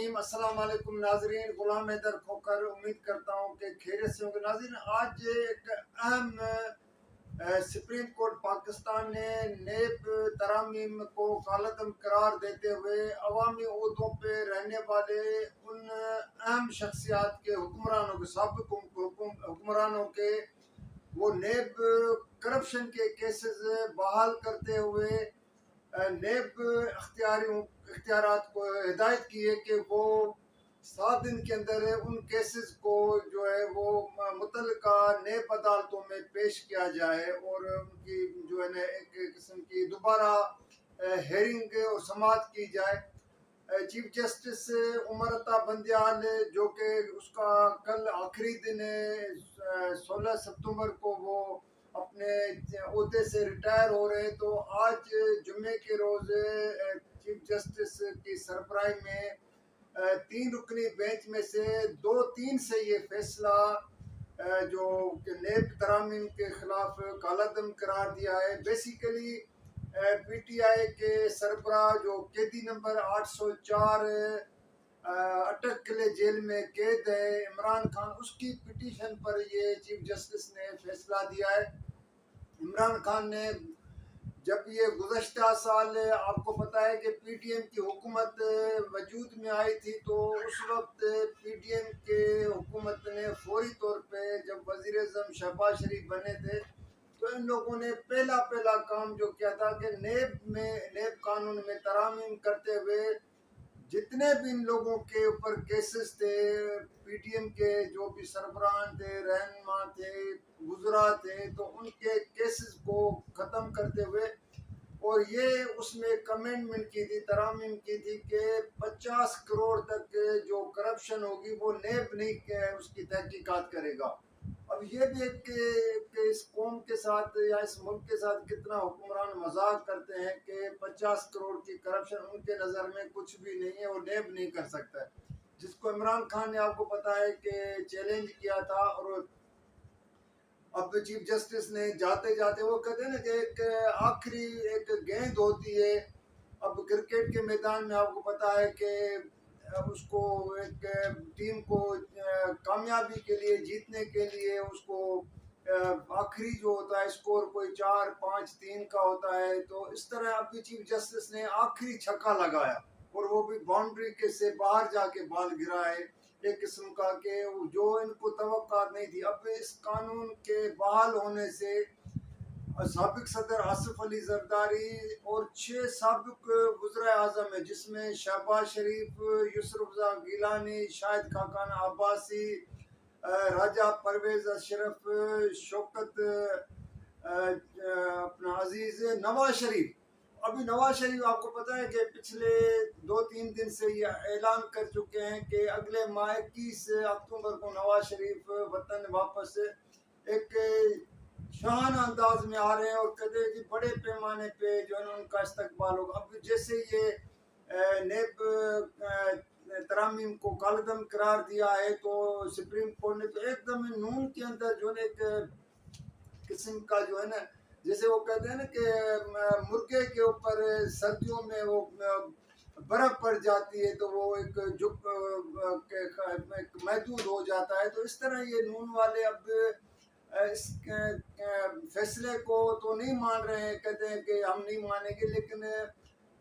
الرحیم۔ السلام علیکم ناظرین، غلام حیدر کھوکر امید کرتا ہوں کہ خیریت سے ہوں گے۔ ناظرین، آج ایک اہم سپریم کورٹ پاکستان نے نیب ترامیم کو کالعدم قرار دیتے ہوئے عوامی عہدوں پہ رہنے والے ان اہم شخصیات کے حکمرانوں کے سابق حکمرانوں کے وہ نیب کرپشن کے کیسز بحال کرتے ہوئے نیب اختیارات کو ہدایت کی ہے کہ وہ 7 دن کے اندر ان کیسز کو جو ہے وہ متعلقہ نیب عدالتوں میں پیش کیا جائے اور ان کی جو ہے نا ایک قسم کی دوبارہ ہیرنگ اور سماعت کی جائے۔ چیف جسٹس عمر عطا بندیال جو کہ اس کا کل آخری دن ہے، 16 ستمبر کو وہ اپنے عہدے سے ریٹائر ہو رہے، تو آج جمعے کے روز چیف جسٹس کی سربراہی میں 3 رکنی بینچ میں سے 2-3 سے یہ فیصلہ جو کہ نیب ترامیم کے خلاف کالعدم قرار دیا ہے۔ بیسیکلی پی ٹی آئی کے سربراہ جو قیدی نمبر 804 اٹک قلعہ جیل میں قید ہے، عمران خان، اس کی پٹیشن پر یہ چیف جسٹس نے فیصلہ دیا ہے۔ عمران خان نے جب یہ گزشتہ سال آپ کو پتہ ہے کہ پی ٹی ایم کی حکومت وجود میں آئی تھی، تو اس وقت پی ٹی ایم کے حکومت نے فوری طور پہ جب وزیر اعظم شہباز شریف بنے تھے تو ان لوگوں نے پہلا کام جو کیا تھا کہ نیب قانون میں ترامیم کرتے ہوئے جتنے بھی ان لوگوں کے اوپر کیسز تھے، پی ٹی ایم کے جو بھی سربراہان تھے، رہنما تھے، وزراء تھے، تو ان کے کیسز کو ختم کرتے ہوئے، اور یہ اس میں ایک امینڈمنٹ کی تھی، ترامیم کی تھی کہ 50 کروڑ تک جو کرپشن ہوگی وہ نیب نہیں اس کی تحقیقات کرے گا۔ اب یہ بھی ایک کہ اس قوم کے ساتھ یا اس ملک کے ساتھ کتنا حکمران مذاق کرتے ہیں کہ 50 کروڑ کی کرپشن ان کے نظر میں کچھ بھی نہیں ہے، وہ نیب نہیں کر سکتا ہے، جس کو عمران خان نے آپ کو پتا ہے کہ چیلنج کیا تھا۔ اور اب چیف جسٹس نے جاتے جاتے وہ کہتے ہیں نا کہ ایک آخری ایک گیند ہوتی ہے۔ اب کرکٹ کے میدان میں آپ کو پتا ہے کہ اس کو ایک ٹیم کو کامیابی کے لیے، جیتنے کے لیے، اس کو آخری جو ہوتا ہے اسکور کوئی 4-5-3 کا ہوتا ہے، تو اس طرح ابھی چیف جسٹس نے آخری چھکا لگایا اور وہ بھی باؤنڈری کے سے باہر جا کے بال گرا ہے، ایک قسم کا کہ جو ان کو توقع نہیں تھی۔ اب اس قانون کے بحال ہونے سے سابق صدر آصف علی زرداری اور 6 سابق وزراء اعظم ہیں، جس میں شہباز شریف، یسر رضا گیلانی، شاہد خاقان عباسی، راجہ پرویز اشرف، شوکت اپنا عزیز نواز شریف۔ ابھی نواز شریف آپ کو پتہ ہے کہ پچھلے 2-3 دن سے یہ اعلان کر چکے ہیں کہ اگلے ماہ 21 اکتوبر کو نواز شریف وطن واپس ایک شاہانہ انداز میں آ رہے ہیں اور کہتے ہیں کہ بڑے پیمانے پہ جو ہے ان کا استقبال ہوگا۔ اب جیسے یہ نیب ترامیم کو کالعدم قرار دیا ہے تو سپریم کورٹ نے تو ایک دم نون کے اندر جو ہے ایک قسم کا جو ہے نا، جیسے وہ کہتے ہیں نا کہ مرغے کے اوپر سردیوں میں وہ برف پڑ جاتی ہے تو وہ ایک محدود ہو جاتا ہے، تو اس طرح یہ نون والے اب اس فیصلے کو تو نہیں مان رہے ہیں، کہتے ہیں کہ ہم نہیں مانیں گے، لیکن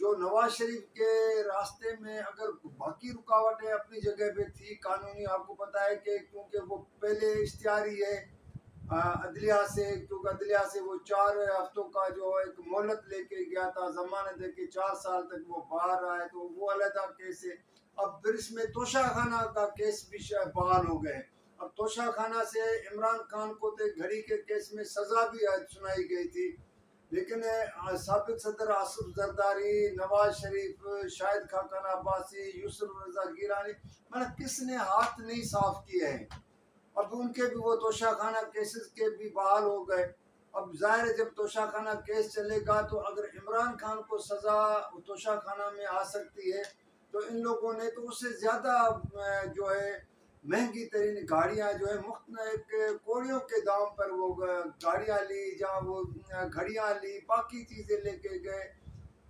جو نواز شریف کے راستے میں اگر باقی رکاوٹیں اپنی جگہ پہ تھی قانونی، آپ کو پتہ ہے کہ کیونکہ وہ پہلے اشتہاری ہے عدلیہ سے، کیونکہ عدلیہ سے وہ 4 ہفتوں کا جو ایک مہلت لے کے گیا تھا، ضمانت دے کے 4 سال تک وہ باہر رہا ہے، تو وہ علیحدہ کیس ہے۔ اب پھر اس میں توشہ خانہ کا کیس بھی بحال ہو گئے۔ اب توشہ خانہ سے عمران خان کو تو گھڑی کے کیس میں سزا بھی سنائی گئی تھی، لیکن سابق صدر آصف زرداری، نواز شریف، شاہد خاقان عباسی، یسر رضا گیلانی، مطلب کس نے ہاتھ نہیں صاف کیے ہیں۔ اب ان کے بھی وہ توشہ خانہ کیسز کے بھی بحال ہو گئے۔ اب ظاہر ہے جب توشہ خانہ کیس چلے گا تو اگر عمران خان کو سزا توشہ خانہ میں آ سکتی ہے، تو ان لوگوں نے تو اس سے زیادہ جو ہے مہنگی ترین گاڑیاں جو ہے مختلف کوڑیوں کے دام پر وہ گاڑیاں لی، جہاں وہ گھڑیاں لی، باقی چیزیں لے کے گئے۔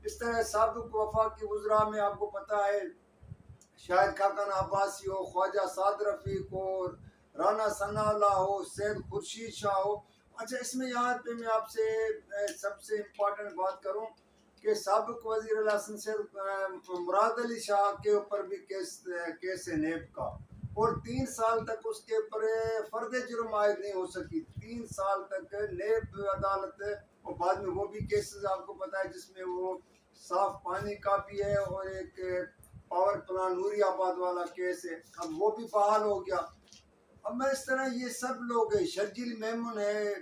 اس طرح سابق وفاقی وزراء میں آپ کو پتہ ہے شاہد خاقان عباسی ہو, خواجہ سعد رفیق ہو, رانا ثناء اللہ ہو, سید خورشید شاہ ہو. اچھا, اس میں یہاں پہ میں آپ سے سب سے امپورٹنٹ بات کروں کہ سابق وزیر اعلیٰ سید مراد علی شاہ کے اوپر بھی کیس ہے نیب کا, اور 3 سال تک اس کے اوپر فرد جرم عائد نہیں ہو سکی. 3 سال تک نیب عدالت, اور بعد میں وہ بھی کیسز آپ کو پتا ہے جس میں وہ صاف پانی کا بھی ہے, اور ایک پاور پلان نوری آباد والا کیس ہے, اب وہ بھی بحال ہو گیا. اب میں اس طرح یہ سب لوگ ہیں, شرجیل میمن ہے,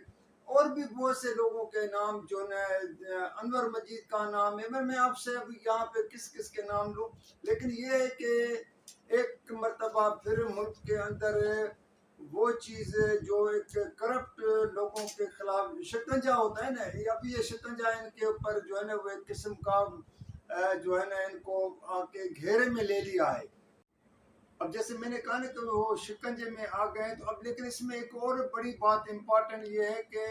اور بھی بہت سے لوگوں کے نام جو انور مجید کا نام ہے. میں آپ سے ابھی یہاں پہ کس کس کے نام لوں, لیکن یہ ہے کہ ایک مرتبہ پھر ملک کے اندر وہ چیز جو ایک کرپٹ لوگوں کے خلاف شکنجہ ہوتا ہے نا, ابھی یہ شکنجہ ان کے اوپر جو ہے نا وہ ایک قسم کا جو ہے نا ان کو آ کے گھیرے میں لے لیا ہے. اب جیسے میں نے کہا نا کہ وہ شکنجے میں آ گئے, تو اب لیکن اس میں ایک اور بڑی بات امپورٹنٹ یہ ہے کہ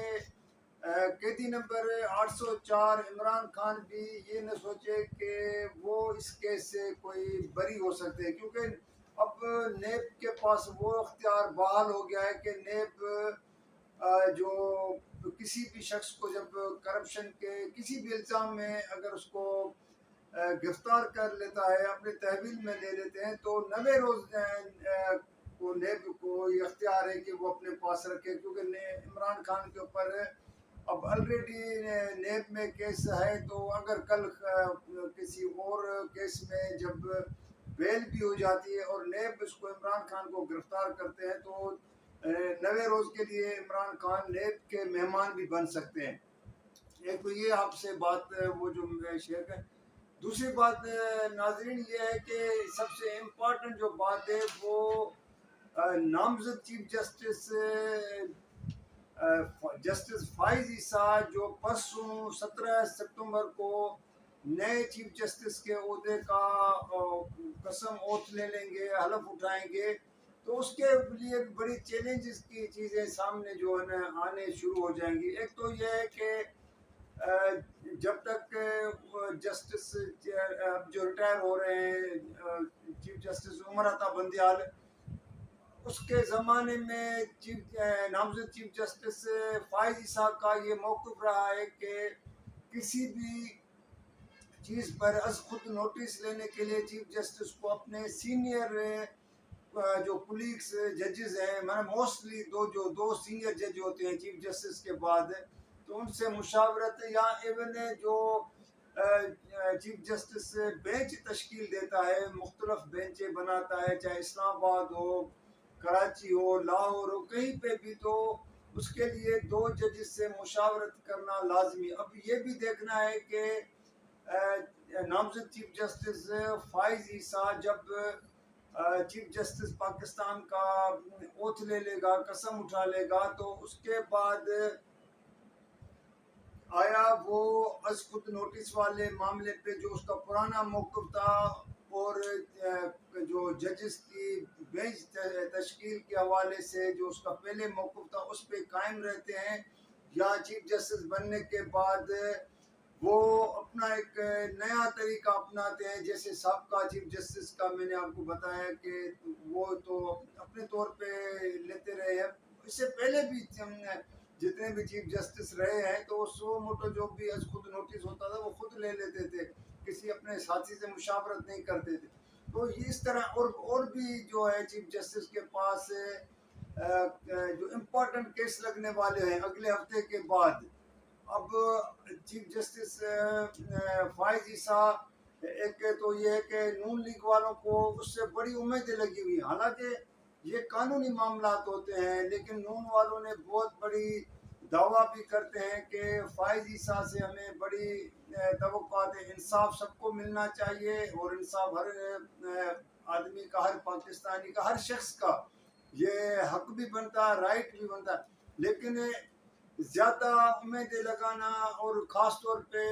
قیدی نمبر 804 عمران خان بھی یہ نہ سوچے کہ وہ اس کیس سے کوئی بری ہو سکتے ہیں, کیونکہ اب نیب کے پاس وہ اختیار بحال ہو گیا ہے کہ نیب جو کسی بھی شخص کو جب کرپشن کے کسی بھی الزام میں اگر اس کو گرفتار کر لیتا ہے, اپنے تحویل میں لے لیتے ہیں, تو 90 روز کو نیب کو یہ اختیار ہے کہ وہ اپنے پاس رکھے, کیونکہ عمران خان کے اوپر اب آلریڈی نیب میں کیس ہے. تو اگر کل کسی اور کیس میں جب بیل بھی ہو جاتی ہے اور نیب اس کو عمران خان کو گرفتار کرتے ہیں, تو 90 روز کے لیے عمران خان نیب کے مہمان بھی بن سکتے ہیں. ایک تو یہ آپ سے بات وہ جو شیئر کریں. دوسری بات ناظرین یہ ہے کہ سب سے امپورٹنٹ جو بات ہے وہ نامزد چیف جسٹس فائز عیسیٰ جو پرسوں 17 ستمبر کو نئے چیف جسٹس کے عہدے کا قسم اوتھ لے لیں گے, حلف اٹھائیں گے, تو اس کے لیے بڑی چیلنجز کی چیزیں سامنے جو ہے نا آنے شروع ہو جائیں گی. ایک تو یہ ہے کہ جب تک جسٹس جو ریٹائر ہو رہے ہیں چیف جسٹس عمر عطا بندیال, اس کے زمانے میں نامزد چیف جسٹس فائز عیسیٰ کا یہ موقف رہا ہے کہ کسی بھی چیز پر از خود نوٹس لینے کے لیے چیف جسٹس کو اپنے سینئر جو کولیگس ججز ہیں, موسٹلی دو سینئر جج ہوتے ہیں چیف جسٹس کے بعد, تو ان سے مشاورت, یا ایون جو چیف جسٹس بینچ تشکیل دیتا ہے, مختلف بینچیں بناتا ہے, چاہے اسلام آباد ہو, کراچی ہو, لاہور ہو, کہیں پہ بھی, تو اس کے لیے 2 ججز سے مشاورت کرنا لازمی. اب یہ بھی دیکھنا ہے کہ نامزد چیف جسٹس فائز عیسیٰ جب چیف جسٹس پاکستان کا اوتھ لے لے گا, قسم اٹھا لے گا, تو اس کے بعد آیا وہ از خود نوٹس والے معاملے پہ جو اس کا پرانا موقف تھا, اور جو ججز کی بینچ تشکیل کے حوالے سے جو اس کا پہلے موقف تھا اس پہ قائم رہتے ہیں, یا چیف جسٹس بننے کے بعد وہ اپنا ایک نیا طریقہ اپناتے ہیں. جیسے سابقہ چیف جسٹس کا میں نے آپ کو بتایا کہ وہ تو اپنے طور پہ لیتے رہے ہیں, اس سے پہلے بھی جتنے بھی چیف جسٹس رہے ہیں تو سو موٹو جو بھی از خود نوٹس ہوتا تھا وہ خود لے لیتے تھے, کسی اپنے ساتھی سے مشاورت نہیں کرتے تھے. تو اس طرح اور بھی جو ہے چیف جسٹس کے پاس جو امپورٹنٹ کیس لگنے والے ہیں اگلے ہفتے کے بعد. اب چیف جسٹس فائز عیسیٰ, ایک تو یہ ہے کہ نون لیگ والوں کو اس سے بڑی امیدیں لگی ہوئی ہیں, حالانکہ یہ قانونی معاملات ہوتے ہیں, لیکن نون والوں نے بہت بڑی دعویٰ بھی کرتے ہیں کہ فائز عیسیٰ سے ہمیں بڑی توقعات ہے, انصاف سب کو ملنا چاہیے, اور انصاف ہر آدمی کا, ہر پاکستانی کا, ہر شخص کا یہ حق بھی بنتا ہے, رائٹ بھی بنتا ہے. لیکن زیادہ امیدیں لگانا اور خاص طور پہ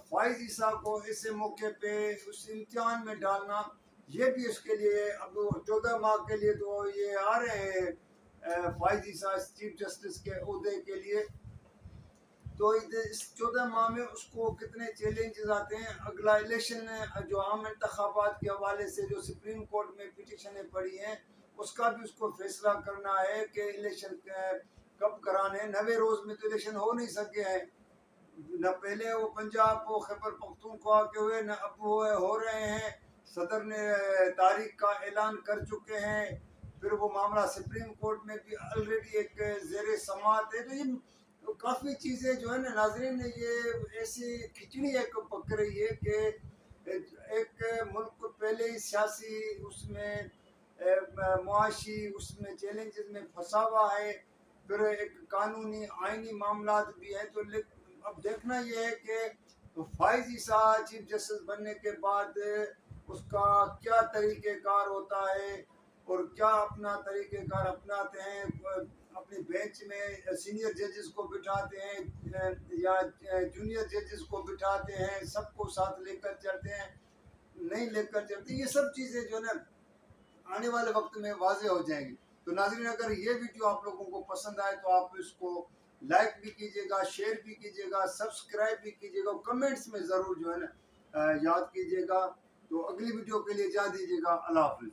فائز عیسیٰ کو ایسے موقع پہ اس امتحان میں ڈالنا, یہ بھی اس کے لیے اب 14 ماہ کے لیے تو یہ آ رہے ہیں فائز عیسیٰ چیف جسٹس کے عہدے کے لیے. تو اس 14 ماہ میں اس کو کتنے چیلنجز آتے ہیں. اگلا الیکشن جو عام انتخابات کے حوالے سے جو سپریم کورٹ میں پٹیشنیں پڑی ہیں اس کا بھی اس کو فیصلہ کرنا ہے کہ الیکشن کب کرانے ہیں. 90 روز میں تو الیکشن ہو نہیں سکے ہیں. نہ پہلے وہ پنجاب وہ خیبر پختونخوا کے ہوئے نہ اب وہ ہو رہے ہیں. صدر نے تاریخ کا اعلان کر چکے ہیں. پھر وہ معاملہ سپریم کورٹ میں بھی آلریڈی ایک زیر سماعت ہے. تو یہ کافی چیزیں جو ہے نا ناظرین یہ ایسی کھچڑی ایک پک رہی ہے کہ ایک ملک پہلے ہی سیاسی اس میں معاشی اس میں چیلنجز میں پھنسا ہوا ہے. پھر ایک قانونی آئینی معاملات بھی ہیں. تو اب دیکھنا یہ ہے کہ فائز عیسیٰ چیف جسٹس بننے کے بعد اس کا کیا طریقہ کار ہوتا ہے اور کیا اپنا طریقہ کار اپناتے ہیں. اپنی بینچ میں سینئر ججز کو بٹھاتے ہیں یا جونیئر ججز کو بٹھاتے ہیں, سب کو ساتھ لے کر چلتے ہیں نہیں لے کر چلتے. یہ سب چیزیں جو ہے نا آنے والے وقت میں واضح ہو جائیں گی. تو ناظرین اگر یہ ویڈیو آپ لوگوں کو پسند آئے تو آپ اس کو لائک بھی کیجیے گا, شیئر بھی کیجیے گا, سبسکرائب بھی کیجیے گا, کمنٹس میں ضرور جو ہے نا یاد کیجیے گا. تو اگلی ویڈیو کے لیے اجازت دیجیے گا. اللہ حافظ.